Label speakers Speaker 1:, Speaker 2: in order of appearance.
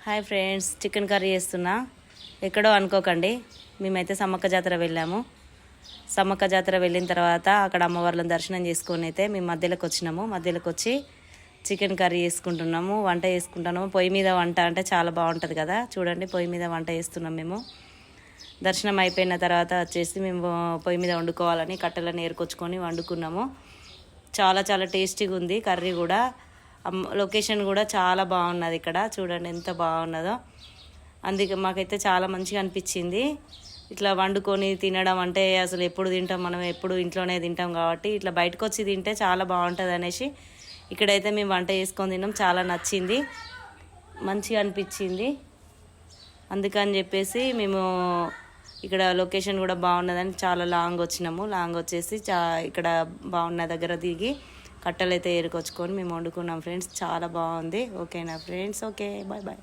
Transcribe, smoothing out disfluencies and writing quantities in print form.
Speaker 1: Hi friends, chicken curry చేస్తున్నా. ఎక్కడో అనుకోకండి, మేమైతే సమ్మక్క జాతర వెళ్ళాము. సమ్మక్క జాతర వెళ్ళిన తర్వాత అక్కడ అమ్మవార్లను దర్శనం చేసుకొని అయితే మేము మధ్యలోకి వచ్చినాము. మధ్యలోకి వచ్చి చికెన్ కర్రీ చేసుకుంటున్నాము, వంట చేసుకుంటున్నాము. పొయ్యి మీద వంట అంటే చాలా బాగుంటుంది కదా. చూడండి, పొయ్యి మీద వంట చేస్తున్నాం మేము. దర్శనం అయిపోయిన తర్వాత వచ్చేసి మేము పొయ్యి మీద వండుకోవాలని కట్టెలను ఏరుకొచ్చుకొని వండుకున్నాము. చాలా చాలా టేస్టీగా ఉంది కర్రీ కూడా. లొకేషన్ కూడా చాలా బాగున్నది. ఇక్కడ చూడండి ఎంత బాగున్నదో. అందుకే మాకైతే చాలా మంచిగా అనిపించింది. ఇట్లా వండుకొని తినడం అంటే అసలు ఎప్పుడు తింటాం, మనం ఎప్పుడు ఇంట్లోనే తింటాం కాబట్టి ఇట్లా బయటకు వచ్చి తింటే చాలా బాగుంటుంది అనేసి ఇక్కడైతే మేము వంట చేసుకొని తిన్నాం. చాలా నచ్చింది, మంచిగా అనిపించింది. అందుకని చెప్పేసి మేము ఇక్కడ లొకేషన్ కూడా బాగున్నదని చాలా లాంగ్ వచ్చినాము. లాంగ్ వచ్చేసి ఇక్కడ బాగున్న దగ్గర దిగి కట్టెలు అయితే ఏరుకొచ్చుకొని మేము వండుకున్నాం ఫ్రెండ్స్. చాలా బాగుంది. ఓకేనా ఫ్రెండ్స్? Okay, bye bye.